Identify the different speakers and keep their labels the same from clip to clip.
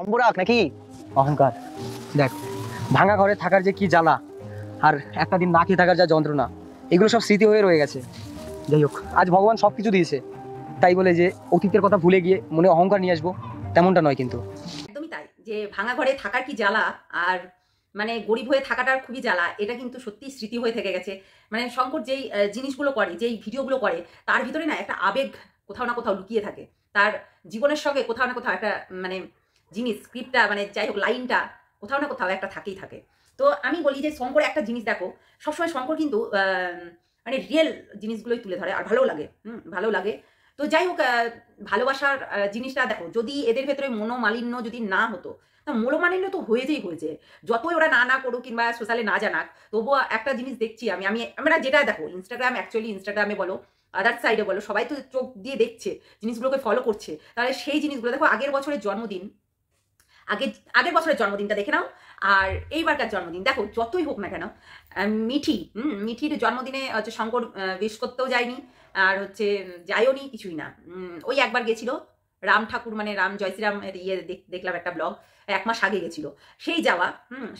Speaker 1: অম্বরাক নাকি অহংকার। দেখ, ভাঙা ঘরে থাকার যে কি জ্বালা, আর একটা দিন না খেয়ে থাকার যা যন্ত্রণা, এগুলো সব স্মৃতি হয়ে রয়ে গেছে। যাই হোক, আজ ভগবান সব কিছু দিয়েছে, তাই বলে যে অতীতের কথা ভুলে গিয়ে মনে অহংকার নিয়ে আসবো তেমনটা নয় কিন্তু।
Speaker 2: একদমই তাই, যে ভাঙা ঘরে থাকার কি জ্বালা, আর মানে গরিব হয়ে থাকাটার খুবই জ্বালা, এটা কিন্তু সত্যি স্মৃতি হয়ে থেকে গেছে। মানে শঙ্কর যেই জিনিসগুলো করে, যেই ভিডিওগুলো করে, তার ভিতরে না একটা আবেগ কোথাও না কোথাও লুকিয়ে থাকে। তার জীবনের সঙ্গে কোথাও না কোথাও একটা মানে জিনিস, স্ক্রিপ্টটা, মানে যাই হোক, লাইনটা কোথাও না কোথাও একটা থাকেই থাকে। তো আমি বলি যে শঙ্কর একটা জিনিস দেখো, সবসময় শঙ্কর কিন্তু মানে রিয়েল জিনিসগুলোই তুলে ধরে, আর ভালো লাগে, ভালো লাগে। তো যাই হোক, ভালোবাসার জিনিসটা দেখো, যদি এদের ভেতরে মনোমালিন্য যদি না হতো, না মনোমালিন্য তো হয়েছেই হয়েছে। যতই ওরা না না করুক কিংবা সোশ্যালে না জানাক, তবুও একটা জিনিস দেখছি আমি আমি আমরা যেটা দেখো, ইনস্টাগ্রাম, অ্যাকচুয়ালি ইনস্টাগ্রামে বলো, আদার সাইডে বলো, সবাই তো চোখ দিয়ে দেখছে, জিনিসগুলোকে ফলো করছে। তাহলে সেই জিনিসগুলো দেখো, আগের বছরের জন্মদিন, আগে আগের বছরের জন্মদিনটা দেখে নাও, আর এইবারকার জন্মদিন দেখো, যতই হোক না কেন, মিঠির জন্মদিনে হচ্ছে শঙ্কর উইশ করতেও যায়নি, আর হচ্ছে যায়ও নি, কিছুই না। ওই একবার গেছিল রাম ঠাকুর, মানে রাম জয় শ্রীরাম ইয়ে দেখলাম একটা ব্লগ, 1 মাস আগে গেছিল, সেই যাওয়া,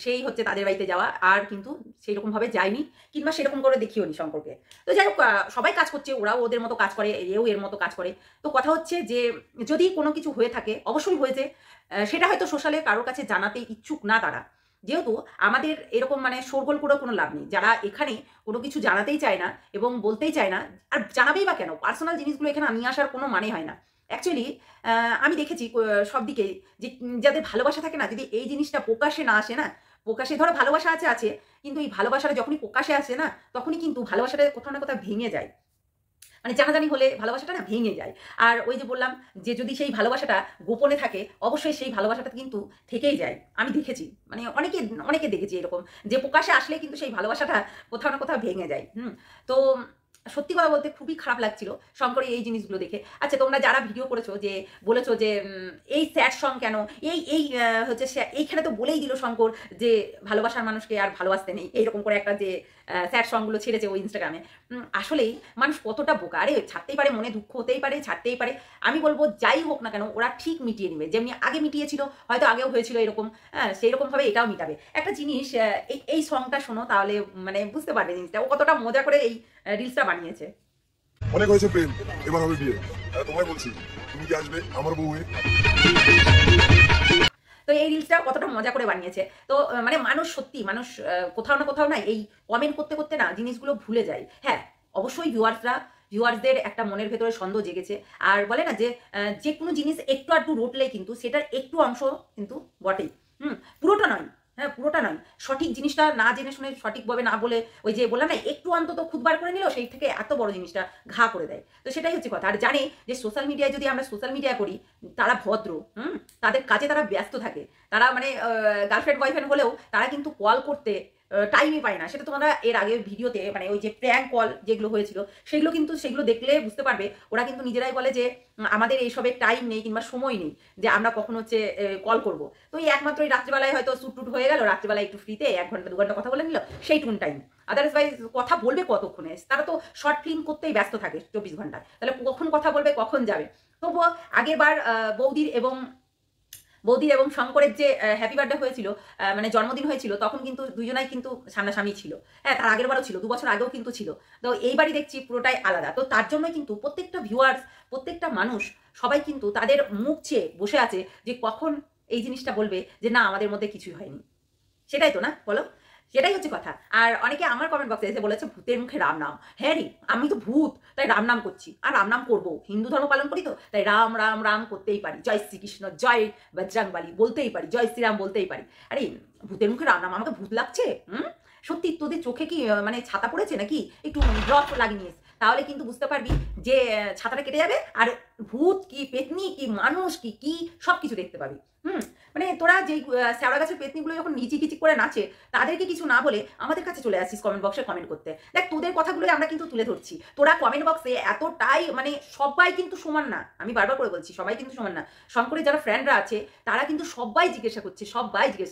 Speaker 2: সেই হচ্ছে তাদের বাড়িতে যাওয়া, আর কিন্তু সেই রকম ভাবে যায়নি, কিংবা সেরকম করে দেখিও নি শঙ্করকে। তো যাই হোক, সবাই কাজ করছে, ওরাও ওদের মতো কাজ করে, এও এর মতো কাজ করে। তো কথা হচ্ছে যে, যদি কোনো কিছু হয়ে থাকে, অবশ্যই হয়েছে, সেটা হয়তো সোশ্যালে কারোর কাছে জানাতে ইচ্ছুক না তারা, যেহেতু আমাদের এরকম মানে শোরগোল করেও কোনো লাভ নেই। যারা এখানে কোনো কিছু জানাতেই চায় না এবং বলতেই চায় না, আর জানাবেই বা কেন, পার্সোনাল জিনিসগুলো এখানে নিয়ে আসার কোনো মানে হয় না। অ্যাকচুয়ালি আমি দেখেছি সব দিকে, যে যাদের ভালোবাসা থাকে না, যদি এই জিনিসটা প্রকাশে না আসে না, প্রকাশে ধরো ভালোবাসা আছে আছে, কিন্তু এই ভালোবাসাটা যখনই প্রকাশে আসে না, তখনই কিন্তু ভালোবাসাটা কোথাও না কোথাও ভেঙে যায়। মানে জানাজানি হলে ভালোবাসাটা না ভেঙে যায়। আর ওই যে বললাম, যে যদি সেই ভালোবাসাটা গোপনে থাকে, অবশ্যই সেই ভালোবাসাটা কিন্তু থেকেই যায়। আমি দেখেছি, মানে অনেকে অনেকে দেখেছি এরকম, যে প্রকাশে আসলে কিন্তু সেই ভালোবাসাটা কোথাও না কোথাও ভেঙে যায়। তো সত্যি কথা বলতে খুবই খারাপ লাগছিল শঙ্করের এই জিনিসগুলো দেখে। আচ্ছা, তোমরা যারা ভিডিও করেছো, যে বলেছো যে এই স্যাড সং কেন, এই এই হচ্ছে এইখানে তো বলেই দিল শঙ্কর যে ভালোবাসার মানুষকে আর ভালোবাসতে নেই, এইরকম করে একটা যে স্যাড সংগুলো ছেড়েছে ওই ইনস্টাগ্রামে। আসলেই মানুষ কতটা বোকা! আরে ছাড়তেই পারে, মনে দুঃখ হতেই পারে, ছাড়তেই পারে। আমি বলবো যাই হোক না কেন, ওরা ঠিক মিটিয়ে নেবে, যেমনি আগে মিটিয়েছিল, হয়তো আগেও হয়েছিল এরকম, হ্যাঁ, সেই রকমভাবে এটাও মিটাবে। একটা জিনিস, এই এই সংটা শোনো, তাহলে মানে বুঝতে পারবে জিনিসটা, ও কতটা মজা করে এই রিলসটা বানিয়েছে।
Speaker 3: অনেক হয়েছে প্রেম, এবার হবে বিয়ে। তোমায় বলছি, তুমি কি আসবে আমার বউ হয়ে?
Speaker 2: তো এই রিলসটা কতটা মজা করে বানিয়েছে। তো মানে মানুষ, সত্যি মানুষ কোথাও না কোথাও না এই কমেন্ট করতে করতে না জিনিসগুলো ভুলে যায়। হ্যাঁ, অবশ্যই ভিউয়ার্সদের একটা মনের ভেতরে সন্দেহ জেগেছে। আর বলে না যে, যে কোনো জিনিস একটু আধটু রটলেই কিন্তু সেটার একটু অংশ কিন্তু বটেই। পুরোটা নয়। হ্যাঁ, পুরোটা নয়। সঠিক জিনিসটা না জেনে শুনে সঠিকভাবে না বলে, ওই যে বললাম না, একটু অন্তত খুঁতবার করে নিলেও সেই থেকে এত বড় জিনিসটা ঘা করে দেয়। তো সেটাই হচ্ছে কথা। আর জানে যে সোশ্যাল মিডিয়ায়, যদি আমরা সোশ্যাল মিডিয়ায় করি, তারা ভদ্র, তাদের কাজে তারা ব্যস্ত থাকে। তারা মানে গার্লফ্রেন্ড বয়ফ্রেন্ড হলেও তারা কিন্তু কল করতে টাইমই পায় না। সেটা তোমরা এর আগে ভিডিওতে, মানে ওই যে প্র্যাঙ্ক কল যেগুলো হয়েছিল, সেগুলো কিন্তু, সেগুলো দেখলে বুঝতে পারবে, ওরা কিন্তু নিজেরাই বলে যে আমাদের এইসবের টাইম নেই কিংবা সময় নেই, যে আমরা কখন হচ্ছে কল করব। তো এই একমাত্র এই রাত্রিবেলায় হয়তো শ্যুট টুট হয়ে গেল, রাত্রিবেলায় একটু ফ্রিতে 1 ঘন্টা 2 ঘন্টা কথা বলে নিল, সেইটুকুন টাইম। আদারওয়াইজ কথা বলবে কতক্ষণে? তারা তো শর্ট ফিল্ম করতেই ব্যস্ত থাকে 24 ঘন্টায়, তাহলে কখন কথা বলবে, কখন যাবে? তবুও আগের বার বৌদির এবং শঙ্করের যে হ্যাপি বার্থডে হয়েছিল, মানে জন্মদিন হয়েছিল, তখন কিন্তু দুজনাই কিন্তু সামনাসামনি ছিল। হ্যাঁ, তার আগের বারও ছিল, 2 বছর আগেও কিন্তু ছিল। তো এইবারই দেখছি পুরোটাই আলাদা। তো তার জন্যই কিন্তু প্রত্যেকটা ভিউয়ার্স, প্রত্যেকটা মানুষ, সবাই কিন্তু তাদের মুখ চেয়ে বসে আছে যে কখন এই জিনিসটা বলবে যে না, আমাদের মধ্যে কিছুই হয়নি। সেটাই তো, না বলো? সেটাই হচ্ছে কথা। আর অনেকে আমার কমেন্ট বক্সে এসে বলেছে ভূতের মুখে রাম নাম। হ্যাঁ রে, আমি তো ভূত, তাই রাম নাম করছি, আর রাম নাম করবো। হিন্দু ধর্ম পালন করি, তো তাই রাম রাম রাম করতেই পারি। জয় শ্রীকৃষ্ণ, জয় বজরংবলী বলতেই পারি, জয় শ্রীরাম বলতেই পারি। আরে ভূতের মুখে রাম নাম, আমাকে ভূত লাগছে? সত্যি তোদের চোখে কি মানে ছাতা পড়েছে নাকি? একটু ড্রপ লাগিয়ে নিস, তাহলে কিন্তু বুঝতে পারবি যে ছাতাটা কেটে যাবে, আর ভূত কি, পেতনি কি, মানুষ কি কি সব কিছু দেখতে পাবি। মানে তোরা যেই শ্যাওড়া গাছের পেতনিগুলো যখন নিচি করে নাচে, তাদেরকে কিছু না বলে আমাদের কাছে চলে আসিস কমেন্ট বক্সে কমেন্ট করতে। দেখ, তোদের কথাগুলোই আমরা কিন্তু তুলে ধরছি। তোরা কমেন্ট বক্সে এতটাই, মানে সবাই কিন্তু সমান না, আমি বারবার করে বলছি, সবাই কিন্তু সমান না। শঙ্করের যারা ফ্রেন্ডরা আছে, তারা কিন্তু সবাই জিজ্ঞাসা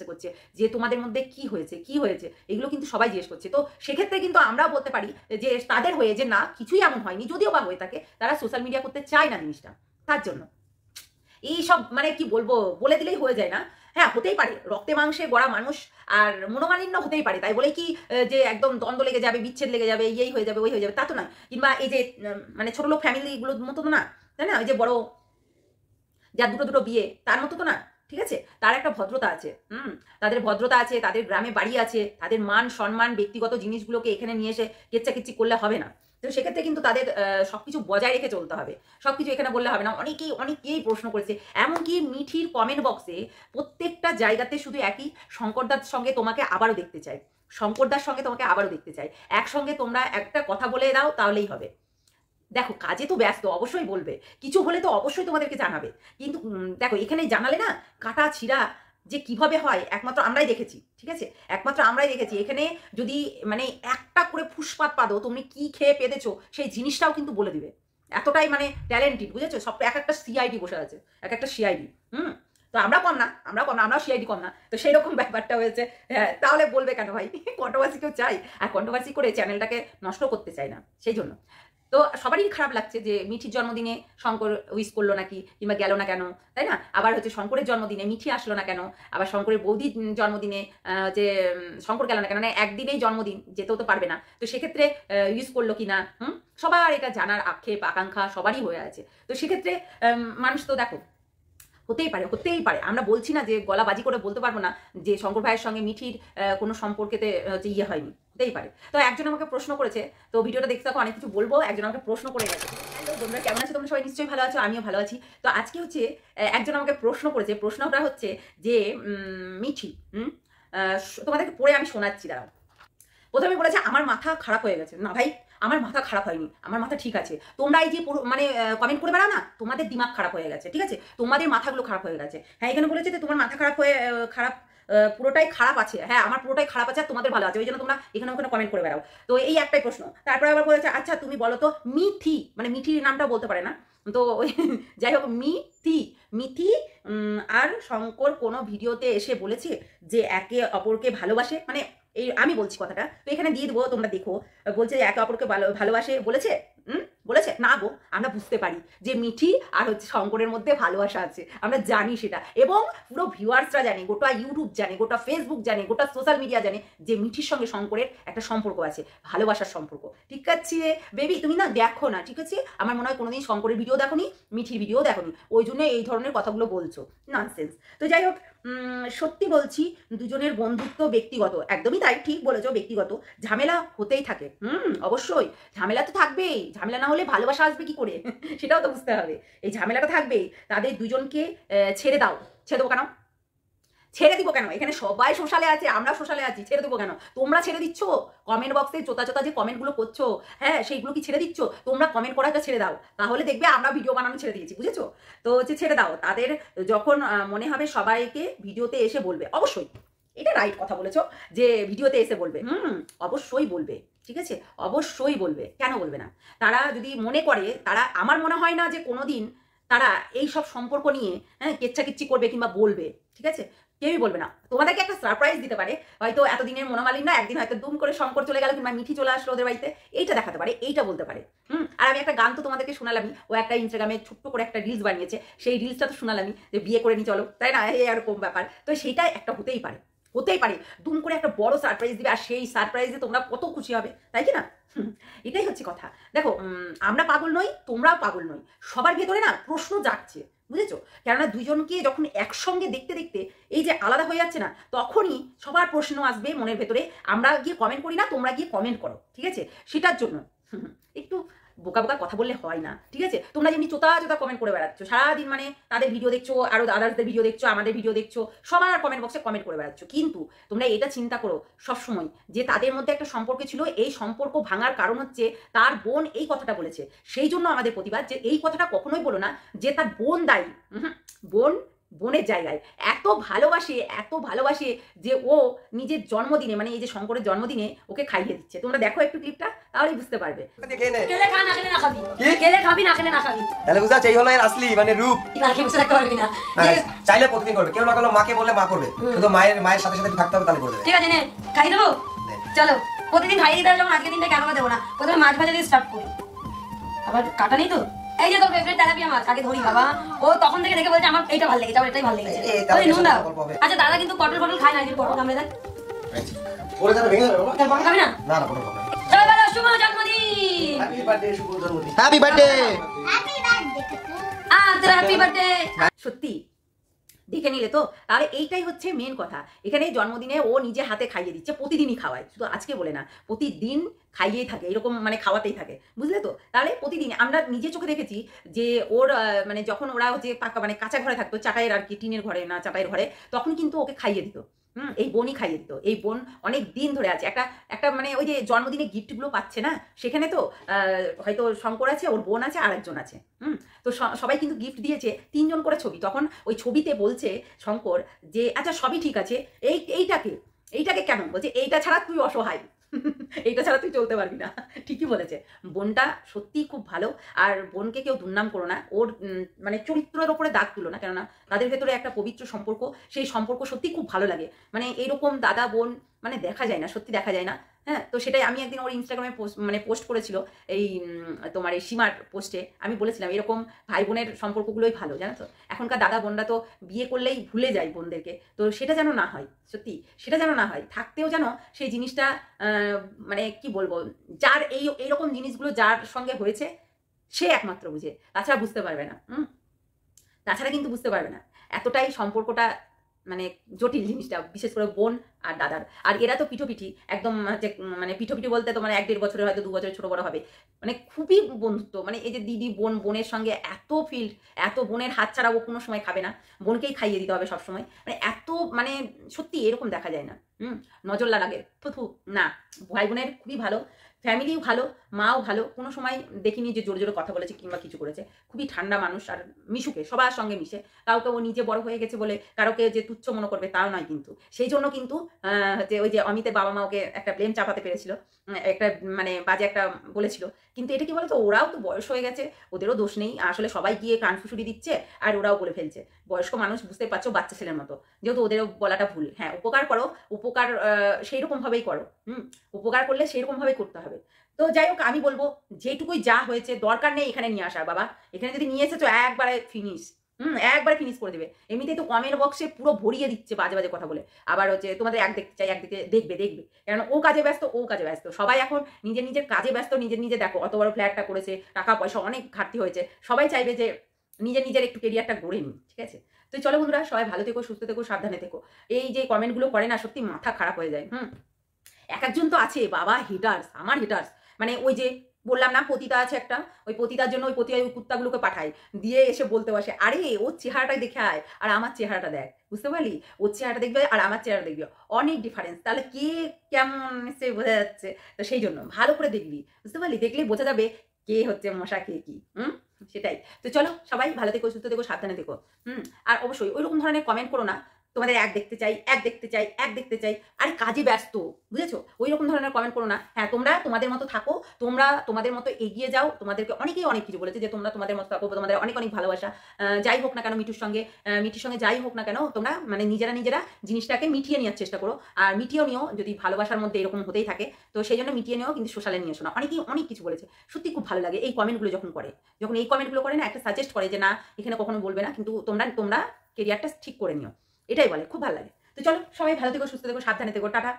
Speaker 2: করছে যে তোমাদের মধ্যে কি হয়েছে, কি হয়েছে, এগুলো কিন্তু সবাই জিজ্ঞেস করছে। তো সেক্ষেত্রে কিন্তু আমরাও বলতে পারি যে তাদের হয়ে, যে না, কিছুই এমন হয়নি, যদিও বা হয়ে থাকে, তারা সোশ্যাল মিডিয়া করতে চায় না জিনিসটা, তার জন্য। এই সব মানে কি বলবো, বলে দিলেই হয়ে যায় না। হ্যাঁ, হতেই পারে, রক্তে মাংসে গড়া মানুষ আর মনোমালিন্য হতেই পারে, তাই বলে কি যে একদম দ্বন্দ্ব লেগে যাবে, বিচ্ছেদ লেগে যাবে, এই হয়ে যাবে, ওই হয়ে যাবে, তা তো নয়। কিংবা এই যে মানে ছোট লোক ফ্যামিলিগুলোর মতো তো না, তাই না? ওই যে বড় যার দুটো দুটো বিয়ে তার মতো তো না, ঠিক আছে? তার একটা ভদ্রতা আছে, তাদের ভদ্রতা আছে, তাদের গ্রামে বাড়ি আছে, তাদের মান সম্মান ব্যক্তিগত জিনিসগুলোকে এখানে নিয়ে এসে কেচ্চাকিচ্ছি করলে হবে না। তো সেক্ষেত্রে কিন্তু তাদের সবকিছু বজায় রেখে চলতে হবে, সবকিছু এখানে বললে হবে না। অনেকেই প্রশ্ন করেছে, এমনকি মিঠির কমেন্ট বক্সে প্রত্যেকটা জায়গাতে শুধু একই, শঙ্করদার সঙ্গে তোমাকে আবারও দেখতে চাই, শঙ্করদার সঙ্গে তোমাকে আবারও দেখতে চাই, একসঙ্গে তোমরা একটা কথা বলে দাও তাহলেই হবে। দেখো, কাজে তো ব্যস্ত, অবশ্যই বলবে, কিছু হলে তো অবশ্যই তোমাদেরকে জানাবে, কিন্তু দেখো এখানে জানালে না কাটা ছিঁড়া যে কিভাবে হয় একমাত্র আমরাই দেখেছি, ঠিক আছে? একমাত্র আমরাই দেখেছি। এখানে যদি মানে একটা করে ফুসপাত পাদো, তুমি কি খেয়ে পেদেছো সেই জিনিসটাও কিন্তু বলে দিবে, এতটাই মানে ট্যালেন্টেড, বুঝেছো? সব এক একটা সিআইডি বসে আছে, এক একটা সিআইডি। তো আমরা কম না, আমরাও সিআইডি কম না, তো সেই রকম ব্যাপারটা হয়েছে। হ্যাঁ, তাহলে বলবে কেন ভাই? কন্ট্রোভার্সি কেউ চাই? আর কন্ট্রোভার্সি করে চ্যানেলটাকে নষ্ট করতে চাই না, সেই জন্য। তো সবারই খারাপ লাগছে যে মিঠির জন্মদিনে শঙ্কর উইশ করলো নাকি, কিংবা গেল না কেন, তাই না? আবার হচ্ছে শঙ্করের জন্মদিনে মিঠি আসলো না কেন, আবার শঙ্করের বৌদির জন্মদিনে যে শঙ্কর গেল না কেন, মানে একদিনেই জন্মদিন, যেতেও তো পারবে না, তো সেক্ষেত্রে ইউজ করলো কি না, সবার এটা জানার আক্ষেপ আকাঙ্ক্ষা সবারই হয়ে আছে। তো সেক্ষেত্রে মানুষ তো দেখো, হতেই পারে, আমরা বলছি না যে গলাবাজি করে বলতে পারবো না যে শঙ্কর ভাইয়ের সঙ্গে মিঠির কোনো সম্পর্কেতে ইয়ে হয়নি, হতেই পারে। তো একজন আমাকে প্রশ্ন করেছে, তো ভিডিওটা দেখতে থাকো, অনেক কিছু বলবো। একজন আমাকে প্রশ্ন করে গেছে, তোমরা কেমন আছো? তোমরা সবাই নিশ্চয়ই ভালো আছো, আমিও ভালো আছি। তো আজকে হচ্ছে একজন আমাকে প্রশ্ন করেছে, প্রশ্নটা হচ্ছে যে মিঠি, তোমাদেরকে পড়ে আমি শোনাচ্ছি, দাঁড়াও। প্রথমে বলেছে আমার মাথা খারাপ হয়ে গেছে। না ভাই, আমার মাথা খারাপ হয়নি, আমার মাথা ঠিক আছে। তোমরা এই যে মানে কমেন্ট করে বেড়াও না, তোমাদের দিমাগ খারাপ হয়ে গেছে, ঠিক আছে? তোমাদের মাথাগুলো খারাপ হয়ে গেছে। হ্যাঁ, এখানে বলেছে যে তোমার মাথা খারাপ হয়ে পুরোটাই খারাপ আছে। হ্যাঁ, আমার পুরোটাই খারাপ আছে, আর তোমাদের ভালো আছে, ওই জন্য তোমরা এখানে ওখানে কমেন্ট করে বেড়াও। তো এই একটাই প্রশ্ন। তারপরে আবার বলেছে আচ্ছা তুমি বলো তো মিথি, মানে মিঠির নামটা বলতে পারে না, তো যাই হোক, মিথি আর শঙ্কর কোনো ভিডিওতে এসে বলেছে যে একে অপরকে ভালোবাসে, মানে এই আমি বলছি কথাটা, তো এখানে দিয়ে দেবো, তোমরা দেখো। বলছে যে একে অপরকে ভালোবাসে, বলেছে না গো, আমরা বুঝতে পারি যে মিঠি আর হচ্ছে শঙ্করের মধ্যে ভালোবাসা আছে, আমরা জানি সেটা, এবং পুরো ভিউয়ার্সরা জানে, গোটা ইউটিউব জানে, গোটা ফেসবুক জানে, গোটা সোশ্যাল মিডিয়া জানে যে মিঠির সঙ্গে শঙ্করের একটা সম্পর্ক আছে, ভালোবাসার সম্পর্ক, ঠিক আছে বেবি? তুমি না দেখো না, ঠিক আছে? আমার মনে হয় কোনোদিন শঙ্করের ভিডিও দেখোনি, মিঠির ভিডিও দেখোনি, ওই জন্য এই ধরনের কথাগুলো বলছো, ননসেন্স। তো যাই হোক, সত্যি বলছি, দুজনের বন্ধুত্ব ব্যক্তিগত, একদমই তাই, ঠিক বলেছো, ব্যক্তিগত। ঝামেলা হতেই থাকে, অবশ্যই ঝামেলা তো থাকবেই, ঝামেলা না হলে ভালোবাসা আসবে কি করে? সেটাও তো বুঝতে হবে, এই ঝামেলাটা থাকবেই। তাদের দুজনকে ছেড়ে দাও। ছেড়ে দেবো কেন? ছেড়ে দিব কেন? এখানে সবাই সোশ্যালে আছে, আমরা সোশ্যালে আছি, ছেড়ে দেবো কেন? তোমরা ছেড়ে দিচ্ছ কমেন্ট বক্সে চোতা চোতা যে কমেন্টগুলো করছো, হ্যাঁ, সেইগুলো কি ছেড়ে দিচ্ছ? তোমরা কমেন্ট করাটা ছেড়ে দাও, তাহলে দেখবে আমরা ভিডিও বানানো ছেড়ে দিয়েছি, বুঝেছো? তো হচ্ছে ছেড়ে দাও, তাদের যখন মনে হবে সবাইকে ভিডিওতে এসে বলবে, অবশ্যই এটা রাইট কথা বলেছো যে ভিডিওতে এসে বলবে, অবশ্যই বলবে, ঠিক আছে? অবশ্যই বলবে, কেন বলবে না? তারা যদি মনে করে, তারা, আমার মনে হয় না যে কোনোদিন তারা এই সব সম্পর্ক নিয়ে কেচ্চাকিচ্ছি করবে কিংবা বলবে, ঠিক আছে? কেউই বলবে না। তোমাদেরকে একটা সারপ্রাইজ দিতে পারে, হয়তো এতদিনের মনোমালিন্য একদিন হয়তো দুম করে শঙ্কর চলে গেল, কিংবা মিঠি চলে আসলো ওদের বাড়িতে, এইটা দেখাতে পারে, এইটা বলতে পারে। আর আমি একটা গান তো তোমাদেরকে শোনালামই, ও একটা ইনস্টাগ্রামে ছোট্ট করে একটা রিলস বানিয়েছে, সেই রিলসটা তো শোনালামই যে বিয়ে করে নি চলো, তাই না? এরকম ব্যাপার, তো সেইটাই একটা হতেই পারে, দুম করে একটা বড় সারপ্রাইজ দিবে, আর সেই সারপ্রাইজে তোমরা কত খুশি হবে, তাই কি না? এটাই হচ্ছে কথা। দেখো, আমরা পাগল নই, তোমরাও পাগল নই, সবার ভেতরে না প্রশ্ন জাগছে, বুঝেছো? কেননা দুজনকে যখন একসঙ্গে দেখতে দেখতে এই যে আলাদা হয়ে যাচ্ছে না, তখনই সবার প্রশ্ন আসবে মনের ভেতরে। আমরা গিয়ে কমেন্ট করি না, তোমরা গিয়ে কমেন্ট করো, ঠিক আছে? সেটার জন্য একটু বোকা বোকা কথা বললে হয় না, ঠিক আছে? তোমরা যেমনি চোতা চোতা কমেন্ট করে বেড়াচ্ছ সারাদিন, মানে তাদের ভিডিও দেখছো, আরো আদার্সদের ভিডিও দেখছো, আমাদের ভিডিও দেখছো, সবার কমেন্ট বক্সে কমেন্ট করে বেড়াচ্ছ, কিন্তু তোমরা এটা চিন্তা করো সবসময় যে তাদের মধ্যে একটা সম্পর্ক ছিল, এই সম্পর্ক ভাঙার কারণ হচ্ছে তার বোন এই কথাটা বলেছে, সেই জন্য আমাদের প্রতিবাদ যে এই কথাটা কখনোই বলো না যে তার বোন দায়ী। বোনের জায়গায় এত ভালোবাসে যে ও নিজের জন্মদিনে, মানে এই যে শঙ্করের জন্মদিনে ওকে খাইয়ে দিচ্ছে। তোমরা দেখো একটু ক্লিপটা, তাহলেই বুঝতে পারবে।
Speaker 4: তাহলে বুঝা যাচ্ছে এই হলো এর আসলি মানে রূপ। চাইলে প্রতিদিন করবে, কেউ না করলে মাকে বললে মা করবে, কিন্তু মায়ের সাথে সাথে থাকতে হবে, তাহলে করে দেবে।
Speaker 5: ঠিক আছে, নে খাই দেবো, চলো প্রতিদিন খাইয়ে দিতে হবে, যখন আজকে দিনটা কেন দেবো না? প্রথমে মাছ ভাজা দিয়ে স্টার্ট করি, আবার কাটা নেই তো, এই যে তোর ফেভারিট তেলাপিয়া মাছ আগে ধরি বাবা, ও তখন থেকে দেখে বলছে আমার এইটা ভালো লেগেছে, আমার এটাই ভালো লেগেছে। ওই নুন দাও। আচ্ছা দাদা কিন্তু পটল পটল খায় না, এই পটল কামড়ে দেয়।
Speaker 4: পড়ে যাবে, ভেঙে যাবে বাবা।
Speaker 5: পটল খাবি না?
Speaker 4: না না, পড়ে যাবে।
Speaker 5: চলো বলো শুভ জন্মদিন।
Speaker 4: হ্যাপি বার্থডে, শুভ জন্মদিন। Happy birthday.
Speaker 5: তোর হ্যাপি বার্থডে।
Speaker 2: সত্যি দেখে নিলে তো, তাহলে এইটাই হচ্ছে মেন কথা। এখানে জন্মদিনে ও নিজে হাতে খাইয়ে দিচ্ছে, প্রতিদিনই খাওয়ায়, শুধু আজকে বলে না, প্রতিদিন খাইয়েই থাকে, এরকম মানে খাওয়াতেই থাকে, বুঝলে তো। তাহলে প্রতিদিন আমরা নিজে চোখে দেখেছি যে ওর মানে যখন ওরা হচ্ছে পাকা মানে কাঁচা ঘরে থাকতো, চাটাইয়ের আর কি, টিনের ঘরে না চাটাইয়ের ঘরে, তখন কিন্তু ওকে খাইয়ে দিত। এই বোনই খাইয়ে দিত। এই বোন অনেক দিন ধরে আছে, একটা একটা মানে ওই যে জন্মদিনে গিফটগুলো পাচ্ছে না, সেখানে তো হয়তো শঙ্কর আছে, ওর বোন আছে, আর একজন আছে। তো সবাই কিন্তু গিফট দিয়েছে, 3 জন করে ছবি। তখন ওই ছবিতে বলছে শঙ্কর যে আচ্ছা সবই ঠিক আছে, এইটাকে কেন বলছে, এইটা ছাড়া তুই অসহায়, এইটা ছাড়া তুই চলতে পারবি না। ঠিকই বলেছে। বোনটা সত্যিই খুব ভালো, আর বোনকে কেউ দুর্নাম করো না, ওর মানে চরিত্রের ওপরে দাগ তুলো না, কেননা তাদের ভেতরে একটা পবিত্র সম্পর্ক, সেই সম্পর্ক সত্যি খুব ভালো লাগে। মানে এইরকম দাদা বোন মানে দেখা যায় না, সত্যি দেখা যায় না। হ্যাঁ, তো সেটাই আমি একদিন ওর ইনস্টাগ্রামে পোস্ট করেছিল, এই তোমার এই সীমার পোস্টে আমি বলেছিলাম এরকম ভাই বোনের সম্পর্কগুলোই ভালো, জানো তো। এখনকার দাদা বোনরা তো বিয়ে করলেই ভুলে যায় বোনদেরকে, তো সেটা যেন না হয়, সত্যি সেটা যেন না হয়, থাকতেও যেন সেই জিনিসটা মানে কি বলবো, যার এইরকম জিনিসগুলো যার সঙ্গে হয়েছে সে একমাত্র বুঝে, তাছাড়া বুঝতে পারবে না। তাছাড়া কিন্তু বুঝতে পারবে না, এতটাই সম্পর্কটা মানে জটিল জিনিসটা, বিশেষ করে বোন আর দাদার। আর এরা তো পিঠোপিঠি একদম, হচ্ছে মানে পিঠোপিঠি বলতে তো মানে 1-1.5 বছরের হয়তো 2 বছরের ছোট বড় হবে, মানে খুবই বন্ধুত্ব। মানে এই যে দিদি বোন, বোনের সঙ্গে এত ফিল্ড, এত বোনের হাত ছাড়া ও কোনো সময় খাবে না, বোনকেই খাইয়ে দিতে হবে সবসময়, মানে এত মানে সত্যি এরকম দেখা যায় না। নজর লাগে থুথু না, ভাই বোনের খুবই ভালো, ফ্যামিলিও ভালো, মাও ভালো, কোনো সময় দেখিনি যে জোরে জোরে কথা বলেছে কিংবা কিছু করেছে। খুবই ঠান্ডা মানুষ, আর মিশুকে সবার সঙ্গে মিশে, কাউকে ও নিজে বড় হয়ে গেছে বলে কারোকে যে তুচ্ছ মনে করবে তাও নয় কিন্তু। সেই জন্য কিন্তু যে ওই যে অমিতের বাবা মা ওকে একটা ব্লেম চাপাতে পেরেছিল, একটা মানে বাজে একটা বলেছিল, কিন্তু এটা কি বলতো, ওরাও তো বয়স হয়ে গেছে, ওদেরও দোষ নেই আসলে, সবাই গিয়ে কানফুসুরি দিচ্ছে আর ওরাও বলে ফেলছে। বয়স্ক মানুষ, বুঝতে পারছো, বাচ্চা ছেলের মতো, যেহেতু ওদেরও বলাটা ভুল। হ্যাঁ, উপকার করো, উপকার সেই রকমভাবেই করো, উপকার করলে সেই রকমভাবেই করতে হবে। তো যাই হোক, আমি বলবো যেটুকুই যা হয়েছে দরকার নেই এখানে নিয়ে আসার বাবা, এখানে যদি নিয়ে এসেছো একবারে ফিনিশ, একবারে ফিনিশ করে দেবে। এমনিতেই তো কমেন্ট বক্সে পুরো ভরিয়ে দিচ্ছে বাজে বাজে কথা বলে, আবার হচ্ছে তোমাদের এক দেখতে চাই, একদিকে দেখবে, কারণ ও কাজে ব্যস্ত, ও কাজে ব্যস্ত, সবাই এখন নিজের নিজের কাজে ব্যস্ত, নিজে দেখো অত বড় ফ্ল্যাটটা করেছে, টাকা পয়সা অনেক ঘাটতি হয়েছে, সবাই চাইবে যে নিজের একটু কেরিয়ারটা গড়ে নিই, ঠিক আছে। তো চলো বন্ধুরা, সবাই ভালো থেকো, সুস্থ থেকো, সাবধানে থেকো। এই যে কমেন্টগুলো করে না, সত্যি মাথা খারাপ হয়ে যায়। একজন তো আছে বাবা হিটার্স, আমার হিটার্স, মানে ওই যে বললাম না পতিতা আছে একটা, ওই পতিতার জন্য ওই পতিতা ওই কুত্তাগুলোকে পাঠায়, দিয়ে এসে বলতে বসে আরে ওর চেহারাটাই দেখে আয় আর আমার চেহারাটা দেখ, বুঝতে পারলি, ওর চেহারাটা দেখবে আর আমার চেহারা দেখবে, অনেক ডিফারেন্স, তাহলে কে কেমন সে বোঝা যাচ্ছে। তো সেই জন্য ভালো করে দেখবি, বুঝতে পারলি, দেখলে বোঝা যাবে কে হচ্ছে মশা কে কি। সেটাই। তো চলো সবাই ভালো থেকো, সুস্থ থেকো, সাবধানে থেকো। আর অবশ্যই ওইরকম ধরনের কমেন্ট করো না, তোমাদের এক দেখতে চাই, আরে কাজে ব্যস্ত, বুঝেছো, ওই রকম ধরনের কমেন্ট করো না। হ্যাঁ, তোমরা তোমাদের মতো থাকো, তোমরা তোমাদের মতো এগিয়ে যাও, তোমাদেরকে অনেকেই অনেক কিছু বলেছে যে তোমরা তোমাদের মতো থাকো, তোমাদের অনেক অনেক ভালোবাসা। যাই হোক না কেন মিঠির সঙ্গে যাই হোক না কেন, তোমরা মানে নিজেরা জিনিসটাকে মিটিয়ে নেওয়ার চেষ্টা করো, আর মিটিয়েও নিও, যদি ভালোবাসার মধ্যে এরকম হতেই থাকে তো সেই জন্য মিটিয়ে নিও, কিন্তু সোশ্যালে নিয়ে এসো না। অনেকেই অনেক কিছু বলেছে, সত্যি খুব ভালো লাগে এই কমেন্টগুলো যখন এই কমেন্টগুলো করে না, একটা সাজেস্ট করে যে না এখানে কখনো বলবে না, কিন্তু তোমরা কেরিয়ারটা ঠিক করে নিও, এটাই বলে, খুব ভালো লাগে। তো চলো সবাই ভালো থেকো, সুস্থ থেকো, সাবধানে থেকো, টাটা।